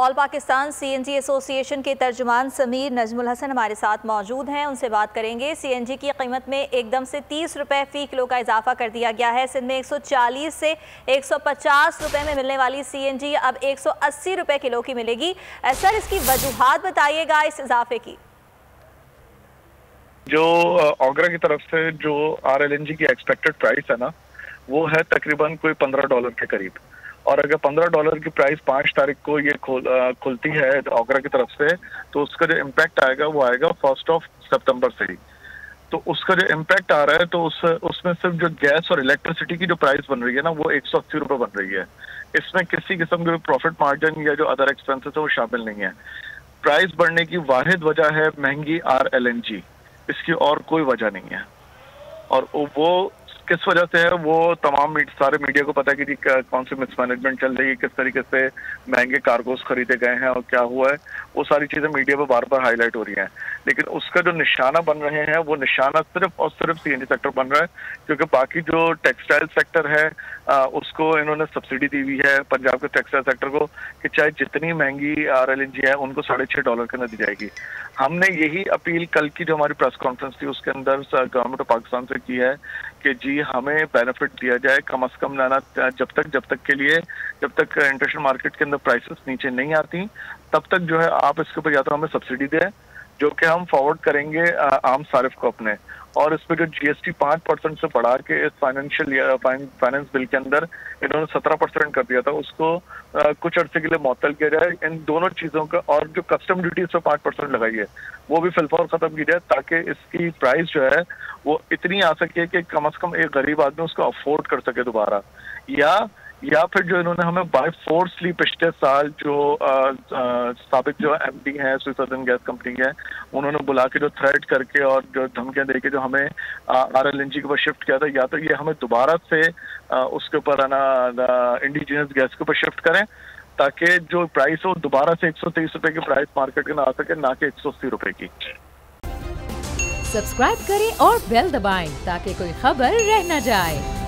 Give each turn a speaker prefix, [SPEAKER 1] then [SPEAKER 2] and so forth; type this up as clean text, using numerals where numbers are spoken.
[SPEAKER 1] All Pakistan CNG association के तर्जुमान समीर नजमुल हसन हमारे साथ मौजूद हैं। उनसे बात करेंगे। सीएनजी की कीमत में एकदम से 30 रुपये फ़ी किलो का इजाफा कर दिया गया है। सिंध में 140 से 150 रुपये में मिलने वाली सीएनजी अब 180 रुपये किलो की मिलेगी। सर, इसकी वजूहात बताइएगा इस इजाफे की।
[SPEAKER 2] जो ऑगरा की तरफ से जो RLNG की एक्सपेक्टेड प्राइस है ना, वो है तकरीबन कोई $15 के करीब। और अगर $15 की प्राइस 5 तारीख को ये खुलती है ऑगरा की तरफ से, तो उसका जो इम्पैक्ट आएगा वो आएगा 1 सितंबर से ही। तो उसका जो इम्पैक्ट आ रहा है तो उसमें सिर्फ जो गैस और इलेक्ट्रिसिटी की जो प्राइस बन रही है ना, वो 180 रुपये बन रही है। इसमें किसी किस्म के प्रॉफिट मार्जिन या जो अदर एक्सपेंसेस है वो शामिल नहीं है। प्राइस बढ़ने की वाहिद वजह है महंगी RLNG, इसकी और कोई वजह नहीं है। और वो किस वजह से है वो तमाम सारे मीडिया को पता है कि जी कौन सी मिसमैनेजमेंट चल रही है, किस तरीके से महंगे कार्गोस खरीदे गए हैं और क्या हुआ है, वो सारी चीजें मीडिया पे बार बार हाईलाइट हो रही हैं। लेकिन उसका जो निशाना बन रहे हैं वो निशाना सिर्फ और सिर्फ CNG सेक्टर बन रहा है, क्योंकि बाकी जो टेक्सटाइल सेक्टर है उसको इन्होंने सब्सिडी दी हुई है पंजाब के टेक्सटाइल सेक्टर को कि चाहे जितनी महंगी RLNG है उनको $6.5 के अंदर दी जाएगी। हमने यही अपील कल की जो हमारी प्रेस कॉन्फ्रेंस थी उसके अंदर गवर्नमेंट ऑफ पाकिस्तान से की है कि जी हमें बेनिफिट दिया जाए कम से कम ना जब तक के लिए, जब तक इंटरनेशनल मार्केट के अंदर प्राइसेस नीचे नहीं आती तब तक जो है आप इसके ऊपर या तो हमें सब्सिडी दें, जो कि हम फॉरवर्ड करेंगे आम सारिफ को अपने, और इस पे जो GST 5% से बढ़ा के इस फाइनेंस बिल के अंदर इन्होंने 17% कर दिया था, उसको कुछ अर्से के लिए मुअत्तल किया जाए। इन दोनों चीजों का, और जो कस्टम ड्यूटी पे 5% लगाई है वो भी फिलफौर खत्म की जाए, ताकि इसकी प्राइस जो है वो इतनी आ सके कि कम से कम एक गरीब आदमी उसको अफोर्ड कर सके दोबारा। या फिर जो इन्होंने हमें बाय फोर्सली पिछले साल जो साबिक जो MD हैं स्विस अर्दन गैस कंपनी के, उन्होंने बुला के जो थ्रेट करके और जो धमकियां देके जो हमें RLNG के ऊपर शिफ्ट किया था, या तो ये हमें दोबारा से उसके ऊपर है ना इंडिजिनस गैस के ऊपर शिफ्ट करें, ताकि जो प्राइस हो दोबारा से 123 रुपए की प्राइस मार्केट के ना आ सके, ना कि 180 रुपए की।
[SPEAKER 3] सब्सक्राइब करें और बेल दबाएं ताकि कोई खबर रह न जाए।